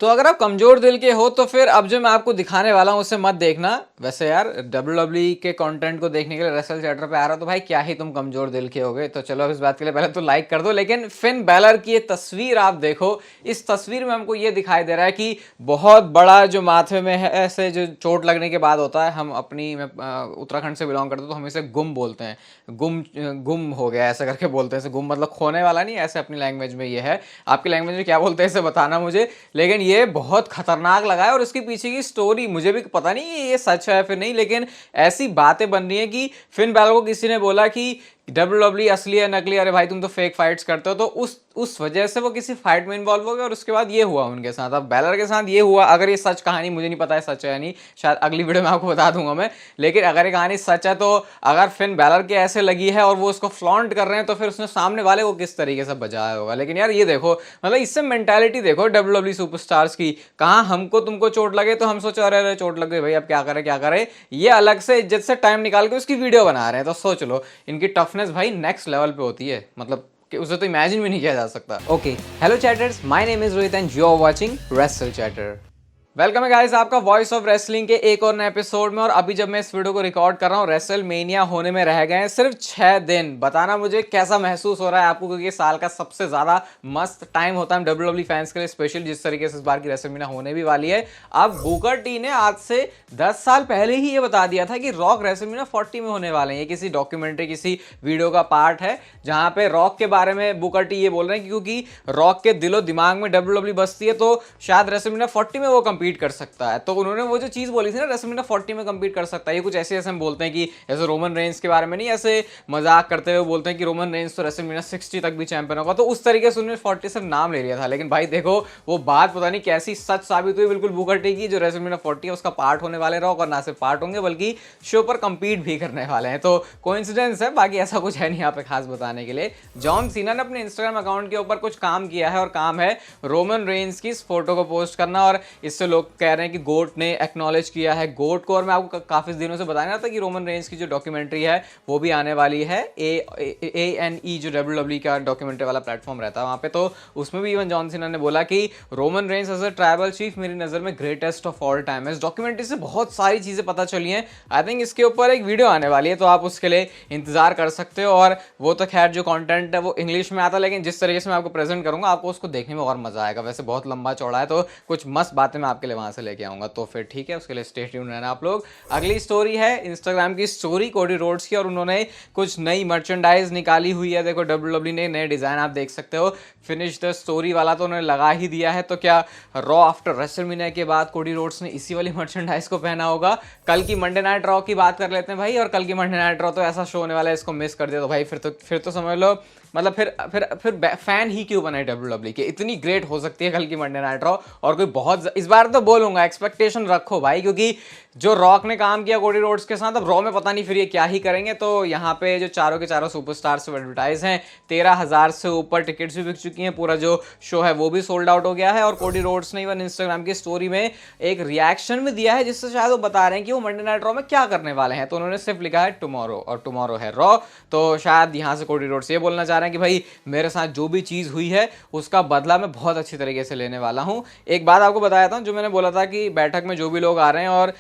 तो अगर आप कमजोर दिल के हो तो फिर अब जो मैं आपको दिखाने वाला हूं उसे मत देखना। वैसे यार WWE के कंटेंट को देखने के लिए रेसल चैटर पे आ रहा हो तो भाई क्या ही तुम कमजोर दिल के होगे। तो चलो अब इस बात के लिए पहले तो लाइक कर दो। लेकिन फिन बैलर की ये तस्वीर आप देखो। इस तस्वीर में हमको ये दिखाई दे रहा है कि बहुत बड़ा जो माथे में है ऐसे जो चोट लगने के बाद होता है। हम अपनी मैं उत्तराखंड से बिलोंग करते तो हम इसे गुम बोलते हैं। गुम गुम हो गया ऐसा करके बोलते हैं। गुम मतलब खोने वाला नहीं, ऐसे अपनी लैंग्वेज में ये है। आपकी लैंग्वेज में क्या बोलते हैं इसे बताना मुझे। लेकिन ये बहुत खतरनाक लगा है और इसके पीछे की स्टोरी मुझे भी पता नहीं ये सच है फिर नहीं, लेकिन ऐसी बातें बन रही है कि फिन बैलर को किसी ने बोला कि WWE असली है नकली, अरे भाई तुम तो फेक फाइट्स करते हो। तो उस वजह से वो किसी फाइट में इन्वॉल्व हो गए और उसके बाद ये हुआ उनके साथ। अब बैलर के साथ ये हुआ। अगर ये सच कहानी, मुझे नहीं पता है सच है या नहीं, शायद अगली वीडियो में आपको बता दूंगा मैं। लेकिन अगर ये कहानी सच है तो अगर फिन बैलर के ऐसे लगी है और वो उसको फ्लॉन्ट कर रहे हैं तो फिर उसने सामने वाले को किस तरीके से बजाया होगा। लेकिन यार ये देखो, मतलब इससे मेंटालिटी देखो WWE सुपरस्टार्स की। कहाँ हमको तुमको चोट लगे तो हम सोचो अरे अरे चोट लग गई भाई अब क्या करे क्या करे। ये अलग से इज्जत से टाइम निकाल के उसकी वीडियो बना रहे हैं। तो सोच लो इनकी टफनेस भाई नेक्स्ट लेवल पे होती है, मतलब कि उसे तो इमेजिन भी नहीं किया जा सकता। Okay, hello chatters, my name is Rohit and you are watching Wrestle Chatter. Welcome है गाइस आपका वॉइस ऑफ रेसलिंग के एक और नए एपिसोड में। और अभी जब मैं इस वीडियो को रिकॉर्ड कर रहा हूँ रेसल मेनिया होने में रह गए हैं सिर्फ 6 दिन। बताना मुझे कैसा महसूस हो रहा है आपको, क्योंकि ये साल का सबसे ज्यादा मस्त टाइम होता है WWE फैंस के लिए, स्पेशल जिस तरीके से इस बार की रेसल मेनिया होने भी वाली है। अब बुकर टी ने आज से 10 साल पहले ही ये बता दिया था कि रॉक रेसल मेनिया 40 में होने वाले हैं। ये किसी डॉक्यूमेंट्री किसी वीडियो का पार्ट है जहां पे रॉक के बारे में बुकर टी ये बोल रहे हैं क्योंकि रॉक के दिलो दिमाग में WWE बसती है तो शायद रेसल मेनिया 40 में वो कंपीट कर सकता है। तो उन्होंने वो जो चीज बोली थी ना रेसलमेनिया 40 में कंपीट कर सकता है, ये कुछ ऐसे ऐसे हम बोलते हैं कि ऐसे रोमन रेंज के बारे में नहीं, ऐसे मजाक करते हुए बोलते हैं कि रोमन रेंज तो रेसलमेनिया 60 तक भी चैंपियन होगा। तो उस तरीके से उन्होंने 40 से नाम ले लिया था। लेकिन भाई देखो वो बात पता नहीं कैसी सच साबित हुई बिल्कुल बुकर टी की। जो रेसलमेनिया 40 है उसका पार्ट होने वाले रॉक, और ना सिर्फ पार्ट होंगे बल्कि शो पर कंपीट भी करने वाले हैं। तो कोइंसिडेंस है, बाकी ऐसा कुछ है नहीं यहाँ पे खास बताने के लिए। जॉन सीना ने अपने इंस्टाग्राम अकाउंट के ऊपर कुछ काम किया है और काम है रोमन रेंज की इस फोटो को पोस्ट करना। और इससे लोग कह रहे हैं कि गोट ने एक्नॉलेज किया है गोट को। और मैं आपको काफी दिनों से बता रहा था कि रोमन रेंज की जो डॉक्यूमेंट्री है वो भी आने वाली है। ANE जो WWE का डॉक्यूमेंट्री वाला प्लेटफॉर्म रहता है वहां पे, तो उसमें भी इवन जॉन सीना ने बोला कि Roman Reigns as a tribal chief मेरी नजर में ग्रेटेस्ट ऑफ ऑल टाइम है। इस डॉक्यूमेंट्री से बहुत सारी चीजें पता चली हैं। आई थिंक इसके ऊपर एक वीडियो आने वाली है तो आप उसके लिए इंतजार कर सकते हो। और वो तो खैर जो कंटेंट है वो इंग्लिश में आता है, लेकिन जिस तरीके से मैं आपको प्रेजेंट करूंगा आपको उसको देखने में और मजा आएगा। वैसे बहुत लंबा चौड़ा है तो कुछ मस्त बातें मैं आपके लिए वहां से लेके आऊंगा। तो फिर ठीक है, उसके लिए स्टे ट्यून्ड रहना आप लोग। अगली स्टोरी है इंस्टाग्राम की स्टोरी कोडी रोड्स की, और उन्होंने कुछ नई मर्चेंडाइज निकाली हुई है। देखो WWE ने नए डिजाइन आप देख सकते हो। फिनिश द स्टोरी वाला तो उन्होंने लगा ही दिया है। तो क्या रॉ आफ्टर रेसलमेनिया के बाद कोडी रोड्स ने इसी वाली मर्चेंडाइज को पहना होगा? कल की मंडे नाइट रॉ की बात कर लेते हैं भाई। और कल की मंडे नाइट रॉ तो ऐसा शो होने वाला है, इसको मिस कर दिया तो भाई फिर तो समझ लो, मतलब फिर फैन ही क्यों बने WWE के। इतनी ग्रेट हो सकती है कल की मंडे नाइट रॉ। और कोई बहुत इस बार तो बोलूंगा एक्सपेक्टेशन रखो भाई, क्योंकि जो रॉक ने काम किया कोडी रोड्स के साथ, अब रॉ में पता नहीं फिर ये क्या ही करेंगे। तो यहाँ पे जो चारों के चारों सुपरस्टार्स एडवर्टाइज हैं, 13,000 से ऊपर टिकट्स भी बिक चुकी हैं। पूरा जो शो है वो भी सोल्ड आउट हो गया है। और कोडी रोड्स ने इवन इंस्टाग्राम की स्टोरी में एक रिएक्शन भी दिया है जिससे शायद वो बता रहे हैं कि वो मंडे नाइट रॉ में क्या करने वाले हैं। तो उन्होंने सिर्फ लिखा है टुमारो, और टुमारो है रॉ। तो शायद यहाँ से कोडी रोड्स ये बोलना चाह रहे हैं कि भाई मेरे साथ जो भी चीज़ हुई है उसका बदला मैं बहुत अच्छी तरीके से लेने वाला हूँ। एक बात आपको बताया था जो मैंने बोला था कि बैठक में जो भी लोग आ रहे हैं और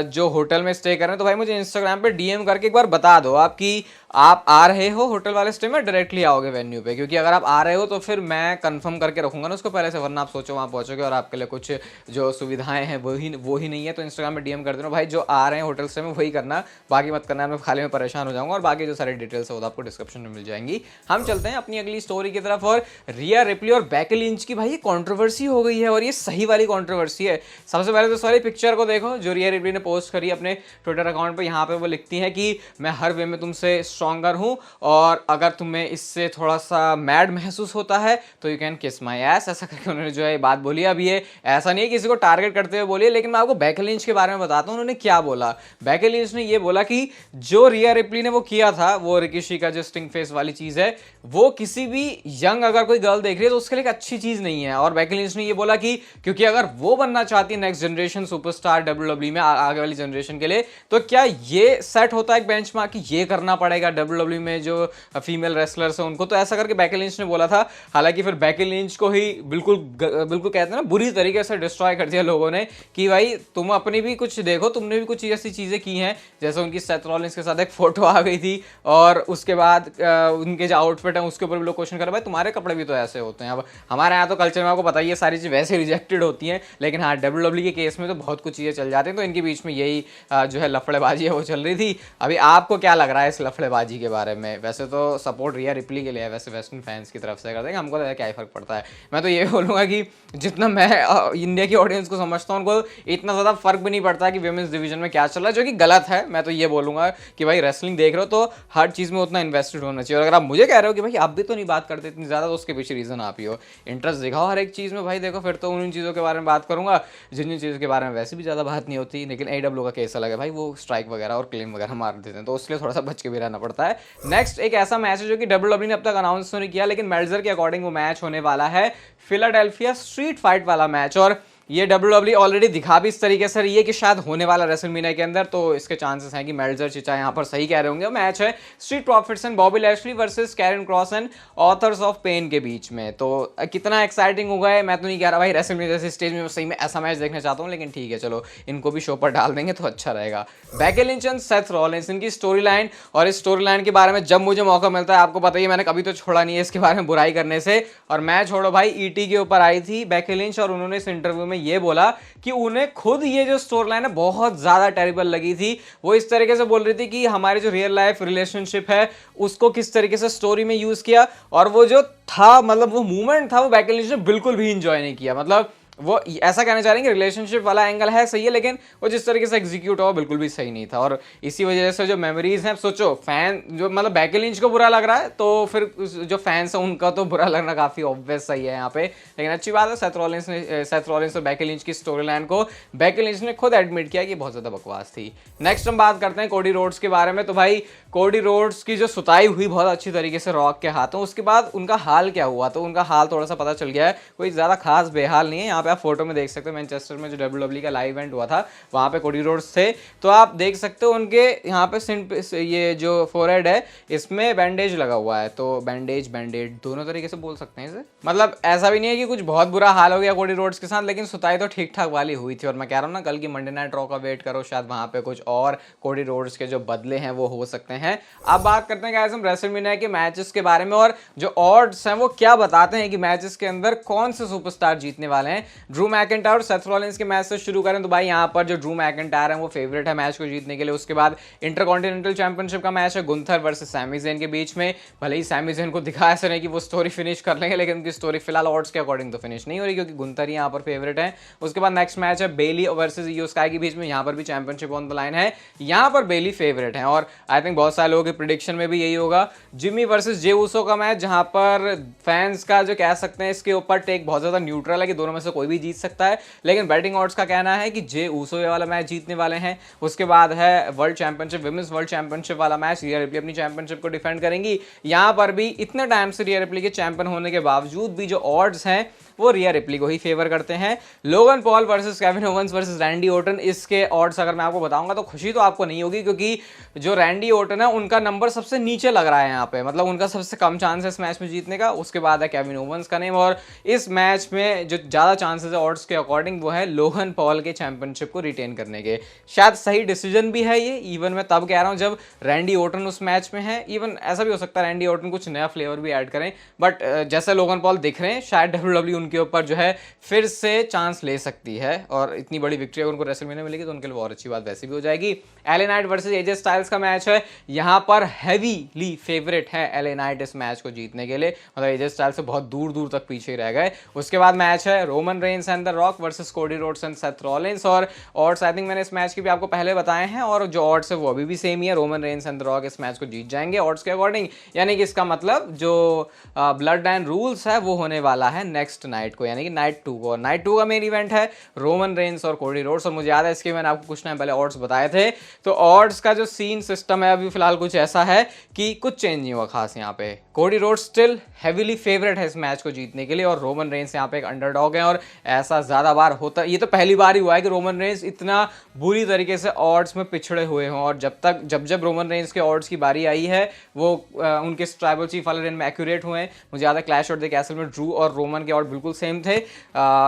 जो होटल में स्टे कर रहे हैं, तो भाई मुझे इंस्टाग्राम पे DM करके एक बार बता दो आपकी आप आ रहे हो होटल वाले स्टे में, डायरेक्टली आओगे वेन्यू पे। क्योंकि अगर आप आ रहे हो तो फिर मैं कंफर्म करके रखूंगा ना उसको पहले से, वरना आप सोचो वहाँ पहुंचोगे और आपके लिए कुछ जो सुविधाएं हैं वो ही नहीं है। तो इंस्टाग्राम में DM कर देना भाई, जो आ रहे हैं होटल स्टे में वही करना, बाकी मत करना। मैं खाली में परेशान हो जाऊंगा। और बाकी जो सारी डिटेल्स है वो आपको डिस्क्रिप्शन में मिल जाएंगी। हम चलते हैं अपनी अगली स्टोरी की तरफ। और रिया रिप्ली और बेकी लिंच की भाई कंट्रोवर्सी हो गई है, और ये सही वाली कंट्रोवर्सी है। सबसे पहले तो सारी पिक्चर को देखो जो रिया रिप्ली ने पोस्ट करी अपने ट्विटर अकाउंट पे। यहाँ पे वो लिखती है कि मैं हर वे में तुमसे स्ट्रॉन्गर हूँ, और अगर तुम्हें इससे थोड़ा सा मैड महसूस होता है तो यू कैन किस माई एस, ऐसा करके उन्होंने जो है बात बोली। अब ये ऐसा नहीं है किसी को टारगेट करते हुए बोली है, लेकिन मैं आपको बेकी लिंच के बारे में बताता हूँ उन्होंने क्या बोला। बेकी लिंच ने ये बोला कि जो रिया रिप्ली ने वो किया था, वो रिकिशी का जो स्टिंग फेस वाली चीज है वो किसी भी यंग अगर कोई गर्ल देख रही है तो उसके लिए एक अच्छी चीज नहीं है। और बेकी लिंच ने ये बोला कि क्योंकि अगर वो बनना चाहती है नेक्स्ट जनरेशन सुपरस्टार डब्ल्यूडब्ल्यूई में आगे वाली जनरेशन के लिए, तो क्या ये सेट होता है एक बेंचमार्क कि ये करना पड़ेगा डब्ल्यूडब्ल्यूई में जो फीमेल रेसलर्स है उनको। तो ऐसा करके बेकी लिंच ने बोला था। हालांकि फिर बेकी लिंच को ही बिल्कुल बिल्कुल कहते हैं ना बुरी तरीके से डिस्ट्रॉय कर दिया लोगों ने कि भाई तुम अपनी भी कुछ देखो, तुमने भी कुछ ऐसी चीजें की हैं। जैसे उनकी सेथ रॉलिंस के साथ एक फोटो आ गई थी और उसके बाद उनके जो आउटफिट है उसके ऊपर भी लोग क्वेश्चन कर रहे भाई तुम्हारे कपड़े भी तो ऐसे होते हैं। अब हमारे यहाँ तो कल्चर में आपको पता ही है सारी चीज़ वैसे रिजेक्टेड होती हैं, लेकिन हाँ डब्ल्यूडब्ल्यूई के केस में तो बहुत कुछ चीज़ें चल जाती हैं। तो इनके बीच में यही जो है लफड़ेबाजी है वो चल रही थी। अभी आपको क्या लग रहा है इस लफड़ेबाजी के बारे में? वैसे तो सपोर्ट रिया रिप्ली के लिए है वैसे वेस्टर्न फैंस की तरफ से करते हैं, हमको तो क्या ही फर्क पड़ता है। मैं तो ये बोलूँगा कि जितना मैं इंडिया की ऑडियंस को समझता हूँ उनको इतना ज़्यादा फर्क भी नहीं पड़ता कि विमेंस डिवीजन में क्या चल रहा है, जो कि गलत है। मैं तो ये बोलूँगा कि भाई रेसलिंग देख रहे हो तो हर चीज़ में उतना इन्वेस्टेड होना चाहिए। और अगर आप मुझे कह रहे हो कि भाई आप भी तो नहीं बात करते इतनी ज़्यादा, तो उसके पीछे रीज़न आप ही हो। इंटरेस्ट दिखाओ हर एक चीज़ में भाई। देखो फिर तो उन चीज़ों के बारे में बात करूँगा जिन जिन चीज़ों के बारे में वैसे भी ज़्यादा बात नहीं होती। लेकिन AEW का केस अलग है भाई, वो स्ट्राइक वगैरह और क्लेम वगैरह मार देते हैं, तो उसके लिए थोड़ा सा बच के भी रहना पड़ता है। नेक्स्ट एक ऐसा मैच है जो कि डब्ल्यूडब्ल्यूई ने अब तक अनाउंस तो नहीं किया, लेकिन मेल्जर के अकॉर्डिंग वो मैच होने वाला है फिलाडेल्फिया स्ट्रीट फाइट वाला मैच। और ये डब्ल्यूडब्ल्यूई ऑलरेडी दिखा भी इस तरीके से रही है कि शायद होने वाला रेसलमेनिया के अंदर, तो इसके चांसेस हैं कि मेल्जर चिचा यहाँ पर सही कह रहे होंगे। मैच है Street Profits and Bobby Lashley versus Karrion Kross and Authors of Pain के बीच में। तो कितना एक्साइटिंग होगा है मैं तो नहीं कह रहा भाई रेसलमेनिया जैसे स्टेज में सही में ऐसा मैच देखना चाहता हूँ, लेकिन ठीक है चलो इनको भी शो पर डाल देंगे तो अच्छा रहेगा। Becky Lynch and Seth Rollins, इनकी स्टोरी लाइन और इस स्टोरी लाइन के बारे में जब मुझे मौका मिलता है, आपको पता ही मैंने कभी तो छोड़ा नहीं है इसके बारे में बुराई करने से। और मैं छोड़ो भाई ET के ऊपर आई थी बेकी लिंच और उन्होंने इस इंटरव्यू में ये बोला कि उन्हें खुद ये जो स्टोरी लाइन है बहुत ज्यादा टेरिबल लगी थी। वो इस तरीके से बोल रही थी कि हमारी जो रियल लाइफ रिलेशनशिप है उसको किस तरीके से स्टोरी में यूज किया, और वो जो था मतलब वो मूवमेंट था वो बेकी लिंच ने बिल्कुल भी इंजॉय नहीं किया। मतलब वो ऐसा कहना चाह रहे हैं कि रिलेशनशिप वाला एंगल है सही है, लेकिन वो जिस तरीके से एग्जीक्यूट हुआ बिल्कुल भी सही नहीं था। और इसी वजह से जो मेमोरीज हैं, सोचो फैन जो मतलब बेकी लिंच को बुरा लग रहा है तो फिर जो फैंस हैं उनका तो बुरा लगना काफी ऑब्वियस सही है यहाँ पे। लेकिन अच्छी बात है सेथ रॉलिंस और बेकी लिंच की स्टोरी लाइन को बेकी लिंच ने खुद एडमिट किया कि बहुत ज्यादा बकवास थी। नेक्स्ट हम बात करते हैं कोडी रोड्स के बारे में। तो भाई कोडी रोड्स की जो सुताई हुई बहुत अच्छी तरीके से रॉक के हाथों, उसके बाद उनका हाल क्या हुआ, तो उनका हाल थोड़ा सा पता चल गया है, कोई ज्यादा खास बेहाल नहीं है। यहाँ पे आप फोटो में देख सकते हो मैनचेस्टर में जो डब्ल्यूडब्ल्यूई का लाइव इवेंट हुआ था वहां पे कोडी रोड्स थे, तो आप देख सकते हो उनके यहाँ पे ये जो फोरहेड है इसमें बैंडेज लगा हुआ है। तो बैंडेज बैंडेड दोनों तरीके से बोल सकते हैं इसे। मतलब ऐसा भी नहीं है कि कुछ बहुत बुरा हाल हो गया कोडी रोड्स के साथ, लेकिन सुताई तो ठीक ठाक वाली हुई थी। और मैं कह रहा हूँ ना कल की मंडे नाइट रॉ का वेट करो, शायद वहां पे कुछ और कोडी रोड्स के जो बदले हैं वो हो सकते हैं। अब बात करते हैं गाइस हम रेसलमेनिया के मैचेस के बारे में, और जो ऑड्स हैं वो क्या बताते हैं कि मैचेस के अंदर कौन से सुपरस्टार जीतने वाले हैं। ड्रू मैकिंटायर और सेथ रॉलिंस के मैच से शुरू करें तो भाई यहाँ पर जो ड्रू मैकिंटायर है वो फेवरेट है मैच को जीतने के लिए। उसके बाद इंटरकॉन्टिनेंटल चैंपियनशिप का मैच है गुंथर वर्सेस सैमी ज़ेन के बीच में। भले ही सैमी ज़ेन को दिखा ऐसे नहीं कि वो स्टोरी फिनिश कर लेंगे, लेकिन उनकी स्टोरी फिलहाल ऑड्स के अकॉर्डिंग तो फिनिश नहीं हो रही क्योंकि गुंथर ही यहाँ पर फेवरेट है। उसके बाद नेक्स्ट मैच है बेली वर्सेस इयो स्काई के बीच में, यहाँ पर भी चैंपियनशिप ऑन द लाइन है, यहाँ पर बेली फेवरेट है। और आई थिंक बहुत सारे लोगों के प्रिडिक्शन में भी यही होगा। जिमी वर्सेस जे ऊसो का मैच, जहाँ पर फैंस का जो कह सकते हैं इसके ऊपर टेक बहुत ज्यादा न्यूट्रल है कि दोनों में से कोई भी जीत सकता है, लेकिन बैटिंग ऑड्स का कहना है कि जे ऊसो ये वाला मैच जीतने वाले हैं। उसके बाद है world championship women's world championship वाला मैच, रिया रिप्ली अपनी चैंपियनशिप को डिफेंड करेंगी। यहाँ पर भी इतने टाइम से रिया रिप्ली के चैंपियन होने के बावजूद भी जो ऑड्स हैं वो रिया रिप्ली को ही फेवर करते हैं। Logan Paul versus Kevin Owens versus Randy Orton, इसके ऑड्स अगर मैं आपको बताऊंगा तो खुशी तो आपको नहीं होगी, क्योंकि जो रैंडी ओर्टन है उनका नंबर सबसे नीचे लग रहा है यहाँ पे, मतलब उनका सबसे कम चांस है इस मैच में जीतने का। उसके बाद है केविन ओवेंस का नेम, और इस मैच में जो ज़्यादा चांसेस है ऑड्स के अकॉर्डिंग वो है लोगन पॉल के चैंपियनशिप को रिटेन करने के। शायद सही डिसीजन भी है ये, इवन मैं तब कह रहा हूँ जब रैंडी ओर्टन उस मैच में है। इवन ऐसा भी हो सकता है रैंडी ओर्टन कुछ नया फ्लेवर भी ऐड करें, बट जैसे लोगन पॉल दिख रहे हैं शायद डब्ल्यूडब्ल्यूई उनके ऊपर जो है फिर से चांस ले सकती है, और इतनी बड़ी विक्ट्री अगर उनको रेसलमेनिया मिलेगी तो उनके लिए और अच्छी बात वैसी भी हो जाएगी। LA Knight versus AJ Styles का मैच है, यहाँ पर हैवीली फेवरेट है एले नाइट इस मैच को जीतने के लिए, मतलब एजे स्टाइल्स से बहुत दूर दूर तक पीछे ही रह गए। उसके बाद मैच है Roman Reigns and the rock versus Cody Rhodes and Seth Rollins, और ऑड्स आई थिंक मैंने इस मैच की भी आपको पहले बताए हैं, और जो ऑड्स है वो अभी भी सेम ही है, Roman Reigns and the rock इस मैच को जीत जाएंगे ऑड्स के अकॉर्डिंग। यानी कि इसका मतलब जो ब्लड एंड रूल्स है वो होने वाला है नेक्स्ट नाइट को, यानी कि नाइट 2 को। और नाइट 2 का मेन इवेंट है रोमन रेंस और कोडी रोड्स। और मुझे याद है इसके मैंने आपको कुछ टाइम पहले ऑड्स बताए थे। तो ऑड्स का जो सीन सिस्टम है अभी फिलहाल कुछ ऐसा है कि कुछ चेंज नहीं हुआ खास यहाँ पे। Cody Rhodes still heavily favourite है इस मैच को जीतने के लिए, और रोमन रेंस यहाँ पे एक अंडरडॉग है। और ऐसा ज़्यादा बार होता, ये तो पहली बार ही हुआ है कि रोमन रेंस इतना बुरी तरीके से ऑड्स में पिछड़े हुए हों। और जब रोमन रेंस के ऑड्स की बारी आई है वो उनके ट्राइबल चीफ वाले रेन में एक्यूरेट हुए हैं। मुझे याद है क्लैश ऑफ द कैसल में ड्रू और रोमन के ऑड बिल्कुल सेम थे,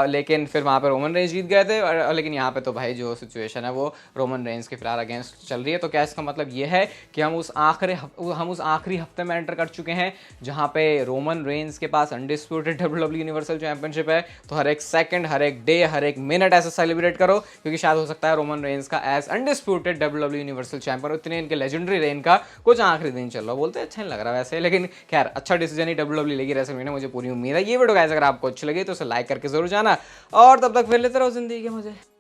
लेकिन फिर वहाँ पे रोमन रेंस जीत गए थे। लेकिन यहाँ पे तो भाई जो सिचुएशन है वो रोमन रेंस के फिलहाल अगेंस्ट चल रही है। तो क्या इसका मतलब ये है कि हम उस आखिरी हफ्ते में एंटर कर चुके हैं जहाँ पे रोमन रेंस के पास अनडिस्प्यूटेड WWE यूनिवर्सल चैंपियनशिप है। तो हर एक सेकंड, हर एक डे, हर एक मिनट ऐसे सेलिब्रेट करो, क्योंकि शायद हो सकता है रोमन रेंस का as undisputed WWE universal champion, इतने इनके लेजेंडरी रेन का कुछ आखिरी दिन चल रहा। बोलते अच्छा नहीं लग रहा वैसे, लेकिन खैर अच्छा डिसीजन ही WWE लेगी रेसलमेनिया, मुझे पूरी उम्मीद है। ये वीडियो गाइस अगर आपको अच्छी लगी तो उसे लाइक करके जरूर जाना, और तब तक फिर लेते रहो जिंदगी के मजे।